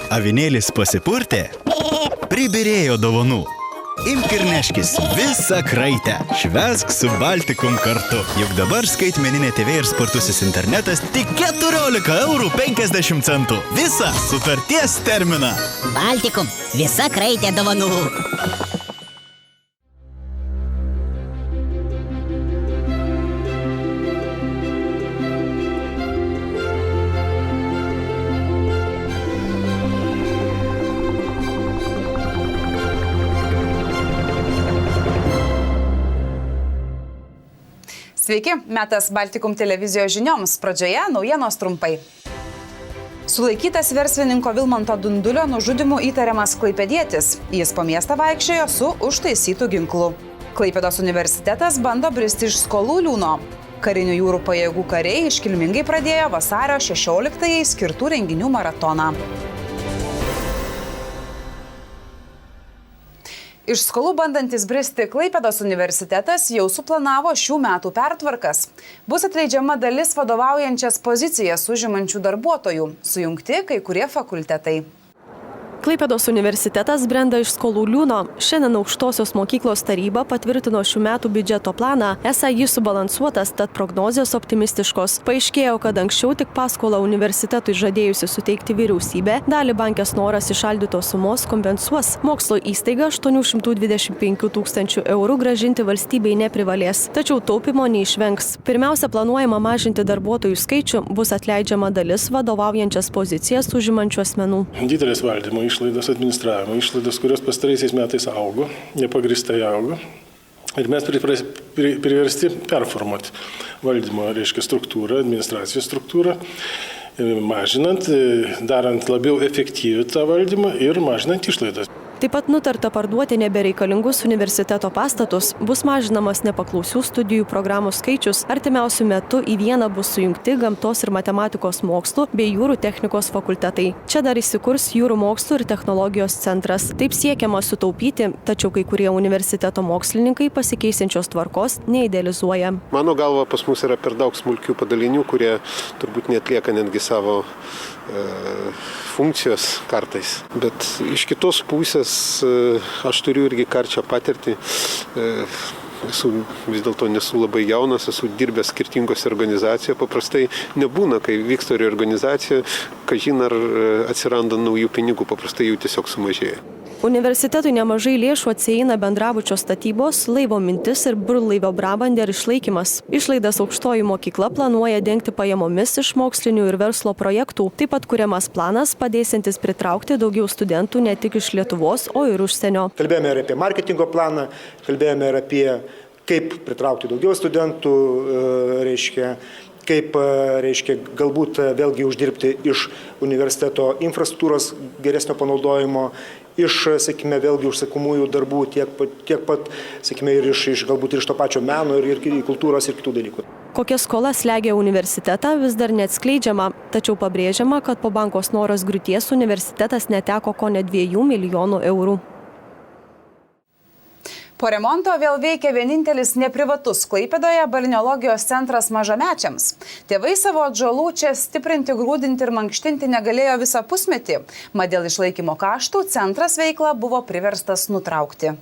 Avinėlis pasipurtė, pribirėjo dovanų. Imk ir neškis visą kraitę. Švęsk su Baltikum kartu. Juk dabar skaitmeninė TV ir spartusis internetas tik 14,50 €. Visą sutarties terminą. Baltikum, visa kraitė dovanų. Sveiki, metas Baltikum televizijos žinioms. Pradžioje naujienos trumpai. Sulaikytas verslininko Vilmanto Dundulio nužudymu įtariamas klaipėdietis. Jis po miestą vaikščiojo su užtaisytu ginklu. Klaipėdos universitetas bando bristi iš skolų liūno. Karinių jūrų pajėgų kariai iškilmingai pradėjo vasario 16-ąjai skirtų renginių maratoną. Iš skolų bandantis bristi Klaipėdos universitetas jau suplanavo šių metų pertvarkas. Bus atleidžiama dalis vadovaujančias pozicijas užimančių darbuotojų, sujungti kai kurie fakultetai. Klaipėdos universitetas brenda iš skolų liūno. Šiandien aukštosios mokyklos taryba patvirtino šių metų biudžeto planą, esą jis subalansuotas, tad prognozijos optimistiškos. Paaiškėjo, kad anksčiau tik paskolą universitetui žadėjusi suteikti vyriausybė, dalį bankės noras įšaldytos sumos kompensuos. Mokslo įstaiga 825 000 € gražinti valstybei neprivalės, tačiau taupimo neišvengs. Pirmiausia, planuojama mažinti darbuotojų skaičių, bus atleidžiama dalis vadovaujančias pozicijas užimančių asmenų. Didelės valdymo išlaidos, administravimo išlaidos, kurios pastaraisiais metais augo, nepagrįstai augo. Ir mes priversti performuoti valdymo, struktūrą, administracijos struktūrą, mažinant, darant labiau efektyvią tą valdymą ir mažinant išlaidas. Taip pat nutarta parduoti nebereikalingus universiteto pastatus, bus mažinamas nepaklausių studijų programų skaičius, artimiausių metų į vieną bus sujungti gamtos ir matematikos mokslų bei jūrų technikos fakultetai. Čia dar įsikurs jūrų mokslų ir technologijos centras. Taip siekiama sutaupyti, tačiau kai kurie universiteto mokslininkai pasikeisinčios tvarkos neidealizuoja. Mano galva, pas mus yra per daug smulkių padalinių, kurie turbūt neatlieka netgi savo funkcijos kartais. Bet iš kitos pusės aš turiu irgi karčią patirtį. Vis dėlto nesu labai jaunas, esu dirbęs skirtingose organizacijoje. Paprastai nebūna, kai vyksta reorganizacija, kažin ar atsiranda naujų pinigų, paprastai jų tiesiog sumažėja. Universitetui nemažai lėšų atsieina bendrabučio statybos, laivo mintis ir burlaivio Brabander išlaikymas. Išlaidas aukštoji mokykla planuoja dengti pajamomis iš mokslinių ir verslo projektų. Taip pat kuriamas planas padėsiantis pritraukti daugiau studentų ne tik iš Lietuvos, o ir užsienio. Kalbėjome ir apie marketingo planą, kalbėjome ir apie kaip pritraukti daugiau studentų, kaip galbūt vėlgi uždirbti iš universiteto infrastruktūros geresnio panaudojimo, sakykime, vėlgi užsakomųjų darbų, tiek pat, sakykime, ir galbūt ir iš to pačio meno, ir kultūros, ir kitų dalykų. Kokia skola slegia universitetą, vis dar neatskleidžiama, tačiau pabrėžiama, kad po banko Snoros griūties universitetas neteko kone 2 milijonų eurų. Po remonto vėl veikia vienintelis neprivatus Klaipėdoje balneologijos centras mažamečiams. Tėvai savo atžalų čia stiprinti, grūdinti ir mankštinti negalėjo visą pusmetį, mat dėl išlaikymo kaštų centras veiklą buvo priverstas nutraukti.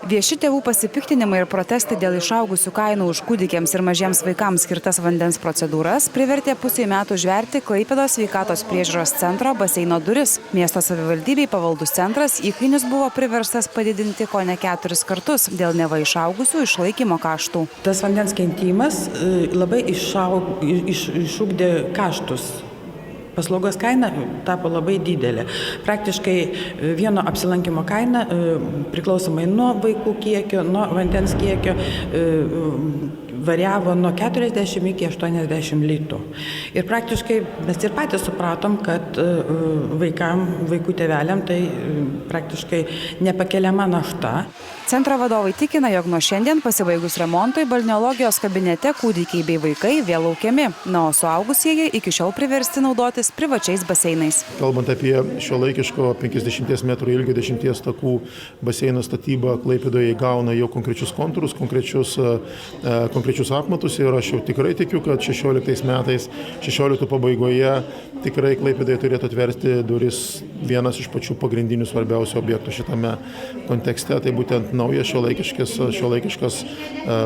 Vieši tėvų pasipiktinimai ir protestai dėl išaugusių kainų už kūdikiams ir mažiems vaikams skirtas vandens procedūras privertė pusei metų užverti Klaipėdos sveikatos priežiūros centro baseino duris. Miesto savivaldybei pavaldus centras įkainius buvo priverstas padidinti kone 4 kartus dėl neva išaugusių išlaikymo kaštų. Tas vandens kentimas labai išugdė kaštus. Paslaugos kaina tapo labai didelė. Praktiškai vieno apsilankimo kaina priklausomai nuo vaikų kiekio, nuo vandens kiekio variavo nuo 40 iki 80 litų. Ir praktiškai mes ir patys supratom, kad vaikų tėveliam tai praktiškai nepakeliama našta. Centro vadovai tikina, jog nuo šiandien pasibaigus remontui balneologijos kabinete kūdikiai bei vaikai vėl laukiami, o suaugusieji iki šiol priversti naudotis privačiais baseinais. Kalbant apie šiuolaikiško 50 metrų ilgio 10 takų baseino statybą, Klaipėdoje įgauna jau konkrečius kontūrus, konkrečius konkrečius apmatus ir aš jau tikrai tikiu, kad 16 metais, 16 pabaigoje tikrai Klaipėdoje turėtų atverti duris vienas iš pačių pagrindinių svarbiausių objektų šitame kontekste. Tai būtent naujas šiuolaikiškas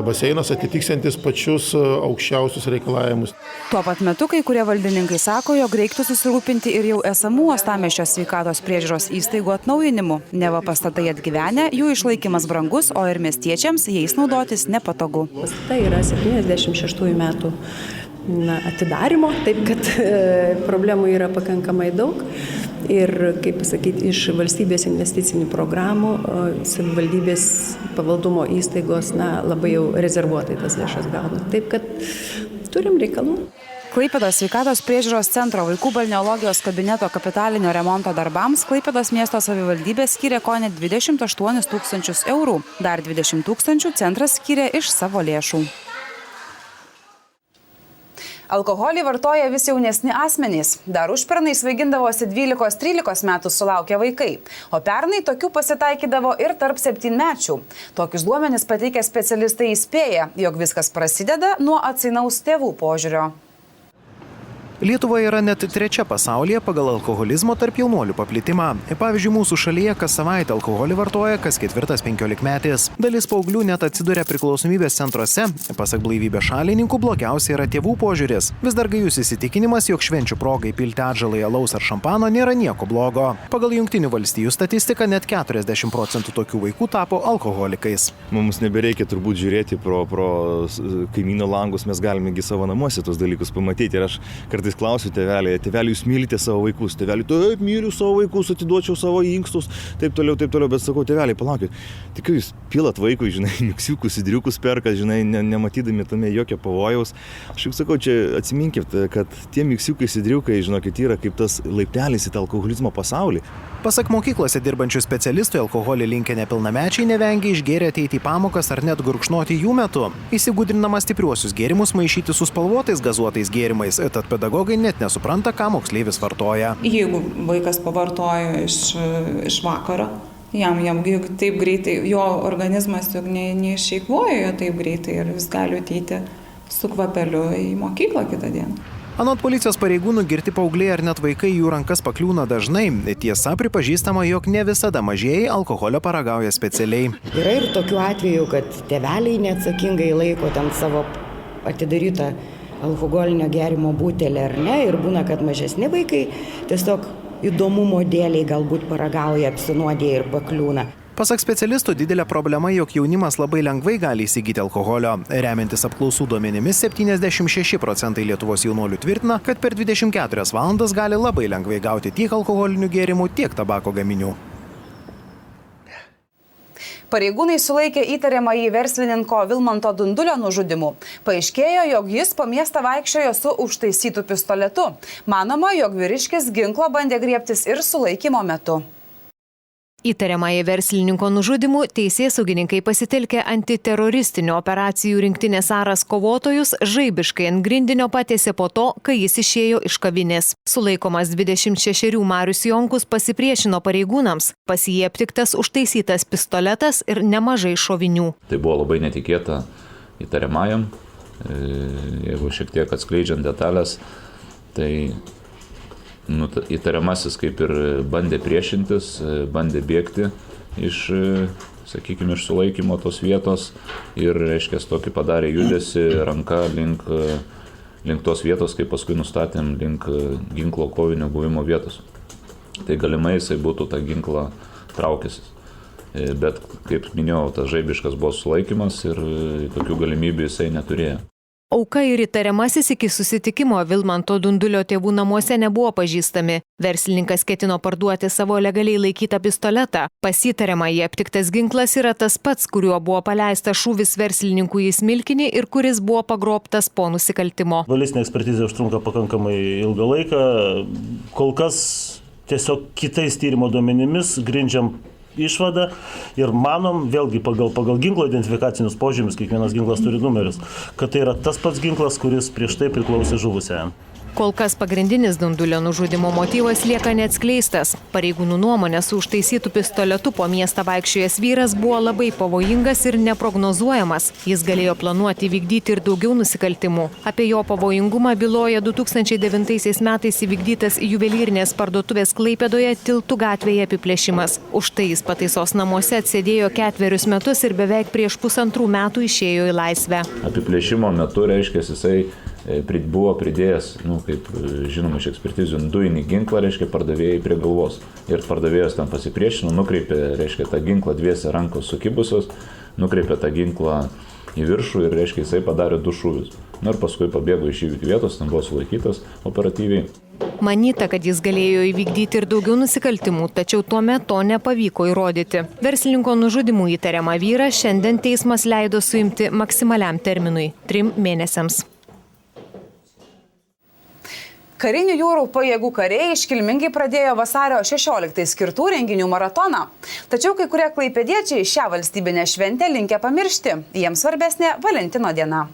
baseinas atitiksantis pačius aukščiausius reikalavimus. Tuo pat metu kai kurie valdininkai sako, jog reiktų susirūpinti ir jau esamų uostamiesčio sveikatos priežiūros įstaigų atnaujinimu. Neva pastatai atgyvenę, jų išlaikymas brangus, o ir miestiečiams jais naudotis nepatogu. Pastatai yra 76 metų atidarimo, taip kad problemų yra pakankamai daug. Ir, kaip pasakyti, iš valstybės investicinių programų savivaldybės pavaldumo įstaigos labai jau rezervuotai tas lėšas gauna. Taip kad turim reikalų. Klaipėdos sveikatos priežiūros centro vaikų balneologijos kabineto kapitalinio remonto darbams Klaipėdos miesto savivaldybė skyrė kone 28 000 eurų. Dar 20 000 centras skyrė iš savo lėšų. Alkoholį vartoja vis jaunesni asmenys. Dar užpernai svaigindavosi 12-13 metų sulaukę vaikai, o pernai tokių pasitaikydavo ir tarp 7-mečių. Tokius duomenis pateikę specialistai įspėja, jog viskas prasideda nuo atsainaus tėvų požiūrio. Lietuva yra net 3 pasaulyje pagal alkoholizmo tarp jaunuolių paplitimą. Pavyzdžiui, mūsų šalyje kas savaitę alkoholį vartoja kas 4 15-metis. Dalis paauglių net atsiduria priklausomybės centruose. Pasak Blaivybės šalininkų, blogiausia yra tėvų požiūris. Vis dar gajus įsitikinimas, jog švenčių progai pilti atžalai alaus ar šampano nėra nieko blogo. Pagal Jungtinių valstijų statistiką net 40% tokių vaikų tapo alkoholikais. Mums nebereikia turbūt žiūrėti pro kaimyno langus, mes galime savo namuose tos dalykus pamatyti. Ir aš kartais klausiu tėvelį, jūs mylite savo vaikus, tėvelį, taip, myliu savo vaikus, atiduočiau savo inkstus, taip toliau, bet sakau, tėvelį, palaukit, tik jūs pilat vaikui, miksiukus, sidriukus perka, nematydami tame jokio pavojaus. Aš juk sakau, čia atsiminkit, kad tie miksiukai, sidriukai, žinokit, yra kaip tas laiptelis į tą alkoholizmo pasaulį. Pasak mokyklose dirbančių specialistų, alkoholį linkę nepilnamečiai nevengia išgėrę ateiti į pamokas ar net gurkšnoti jų metu. Įsigudrinama stipriuosius gėrimus maišyti su spalvotais gazuotais gėrimais, tad pedagogai net nesupranta, ką moksleivis vartoja. Jeigu vaikas pavartoja iš vakaro, jam taip greitai, jo organizmas juk neišeikvoja taip greitai ir jis gali ateiti su kvapeliu į mokyklą kitą dieną. Anot policijos pareigūnų, girti paaugliai ar net vaikai jų rankas pakliūna dažnai. Tiesa, pripažįstama, jog ne visada mažieji alkoholio paragauja specialiai. Yra ir tokių atvejų, kad tėveliai neatsakingai laiko ten savo atidarytą alkoholinio gėrimo butelį ar ne, ir būna, kad mažesni vaikai tiesiog įdomumo dėliai galbūt paragauja, apsinuodėja ir pakliūna. Pasak specialistų, didelė problema, jog jaunimas labai lengvai gali įsigyti alkoholio. Remiantis apklausų duomenimis, 76% Lietuvos jaunuolių tvirtina, kad per 24 valandas gali labai lengvai gauti tiek alkoholinių gėrimų, tiek tabako gaminių. Pareigūnai sulaikė įtariamąjį verslininko Vilmanto Dundulio nužudimu. Paaiškėjo, jog jis po miestą vaikščiojo su užtaisytu pistoletu. Manoma, jog vyriškis ginklo bandė griebtis ir sulaikymo metu. Įtariamąjį verslininko nužudimu teisėsaugininkai pasitelkė antiteroristinių operacijų rinktinės Aras kovotojus, žaibiškai ant grindinio patiesė po to, kai jis išėjo iš kavinės. Sulaikomas 26 Marius Jonkus pasipriešino pareigūnams. Pas jį aptiktas užtaisytas pistoletas ir nemažai šovinių. Tai buvo labai netikėta įtariamajam. Jeigu šiek tiek atskleidžiant detalės, tai įtariamasis kaip ir bandė priešintis, bandė bėgti iš sulaikymo tos vietos ir, reiškia, tokį padarė judesi ranka link tos vietos, kaip paskui nustatėm, link ginklo kovinio buvimo vietos. Tai galimai jisai būtų tą ginklą traukęsis. Bet, kaip minėjau, tas žaibiškas buvo sulaikymas ir tokių galimybių jisai neturėjo. Auka ir įtariamasis iki susitikimo Vilmanto Dundulio tėvų namuose nebuvo pažįstami. Verslininkas ketino parduoti savo legaliai laikytą pistoletą. Pas įtariamąjį aptiktas ginklas yra tas pats, kuriuo buvo paleistas šūvis verslininkų į smilkinį ir kuris buvo pagrobtas po nusikaltimo. Balistinė ekspertizė užtrunka pakankamai ilgą laiką. Kol kas tiesiog kitais tyrimo duomenimis grindžiam išvada ir manom, vėlgi pagal ginklo identifikacinius požymius, kiekvienas ginklas turi numerius, kad tai yra tas pats ginklas, kuris prieš tai priklausė žuvusiajam. Kol kas pagrindinis Dundulio nužudimo motyvas lieka neatskleistas. Pareigūnų nuomonė su užtaisytų pistoletu po miestą vaikščiojęs vyras buvo labai pavojingas ir neprognozuojamas. Jis galėjo planuoti vykdyti ir daugiau nusikaltimų. Apie jo pavojingumą byloja 2009 metais įvykdytas juvelyrinės parduotuvės Klaipėdoje Tiltų gatvėje apiplėšimas. Už tai jis pataisos namuose atsėdėjo 4 metus ir beveik prieš 1,5 metų išėjo į laisvę. Apiplėšimo metu, reiškia, jisai buvo pridėjęs, kaip žinoma iš ekspertizių, dujinį ginklą, reiškia, pardavėjai prie galvos. Ir pardavėjas ten pasipriešino, nukreipė, reiškia, tą ginklą dviese rankos sukibusios, nukreipė tą ginklą į viršų ir, reiškia, jisai padarė 2 šūvius. Ir paskui pabėgo iš įvykių vietos, ten buvo sulaikytas operatyviai. Manyta, kad jis galėjo įvykdyti ir daugiau nusikaltimų, tačiau tuomet to nepavyko įrodyti. Verslininko nužudimų įtariamą vyrą šiandien teismas leido suimti maksimaliam terminui – 3 mėnesiams. Karinių jūrų pajėgų kariai iškilmingai pradėjo vasario 16 skirtų renginių maratoną. Tačiau kai kurie klaipėdiečiai šią valstybinę šventę linkę pamiršti. Jiems svarbesnė Valentino diena.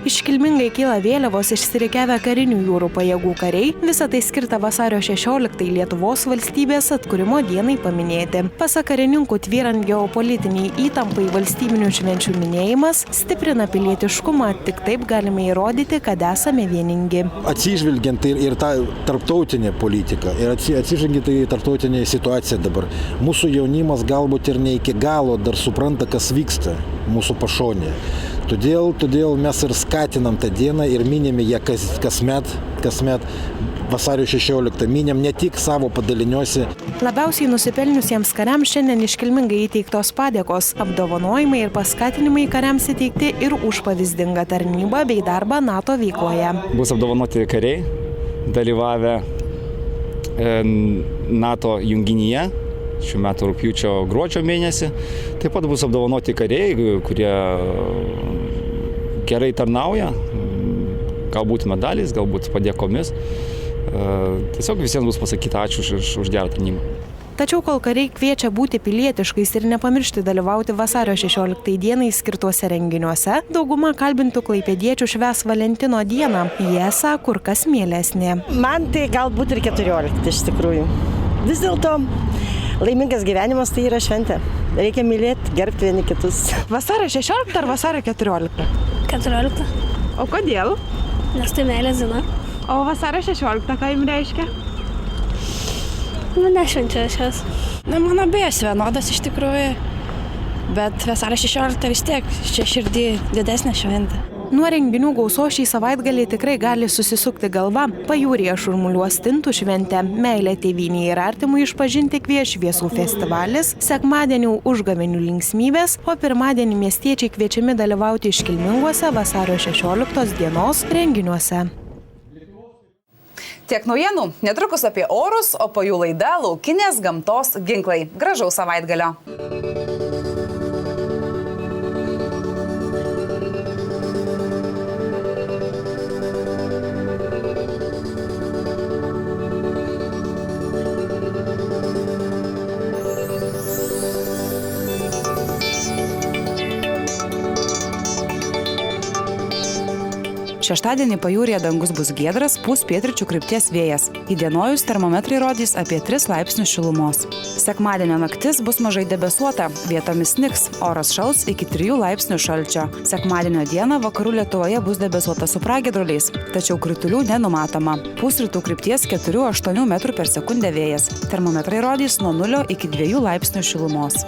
Iškilmingai kyla vėliavos išsirikiavę karinių jūrų pajėgų kariai, visą tai skirta vasario 16 Lietuvos valstybės atkūrimo dienai paminėti. Pasak karininkų, tvyrant geopolitiniai įtampai valstybinių švenčių minėjimas stiprina pilietiškumą, tik taip galime įrodyti, kad esame vieningi. Atsižvelgiant ir tą tarptautinę politiką, ir atsižvelgiant į tarptautinę situaciją dabar, mūsų jaunimas galbūt ir ne iki galo dar supranta, kas vyksta mūsų pašonėje. Todėl mes ir skatinam tą dieną ir minime ją kasmet vasario 16. Minėm ne tik savo padaliniuose. Labiausiai nusipelniusiems kariams šiandien iškilmingai įteiktos padėkos, apdovanojimai ir paskatinimai kariams įteikti ir už pavyzdingą tarnybą bei darbą NATO veikloje. Bus apdovanoti kariai, dalyvavę NATO junginyje šių metų rugpjūčio gruodžio mėnesį. Taip pat bus apdovanoti kariai, kurie gerai tarnauja, galbūt medaliais, galbūt padėkomis. Tiesiog visiems bus pasakyta ačiū už gerą tarnybą. Tačiau kol kariai kviečia būti pilietiškais ir nepamiršti dalyvauti vasario 16 dienai skirtuose renginiuose, dauguma kalbintų klaipėdiečių švęs Valentino dieną. Jie esą kur kas mielesnė. Man tai galbūt ir 14 iš tikrųjų. Vis dėlto laimingas gyvenimas tai yra šventė. Reikia mylėti, gerbti vieni kitus. Vasario 16 ar vasario 14? 14. O kodėl? Nes tai meilės diena. O vasario 16 ką jums reiškia? Nešvenčiu šios. Mano abiejas vienodas iš tikrųjų, bet vasario 16 vis tiek čia širdį didesnė šventė. Nuo renginių gausos šį savaitgalį tikrai gali susisukti galva. Pajūryje šurmuliuos stintų šventė, meilę tėvynei ir artimui išpažinti kvies šviesų festivalis, sekmadienių užgavėnių linksmybės, o pirmadienį miestiečiai kviečiami dalyvauti iškilminguose vasario 16 dienos renginiuose. Tiek naujienų, netrukus apie orus, o po jų laida laukinės gamtos ginklai. Gražaus savaitgalio. Šeštadienį pajūryje dangus bus giedras, pūs pietryčių krypties vėjas. Įdienojus termometrai rodys apie 3 laipsnius šilumos. Sekmadienio naktis bus mažai debesuota, vietomis snigs, oras šals iki 3 laipsnių šalčio. Sekmadienio dieną vakarų Lietuvoje bus debesuota su pragiedruliais, tačiau kritulių nenumatoma. Pūs rytų krypties 4–8 m/s vėjas. Termometrai rodys nuo 0 iki 2 laipsnių šilumos.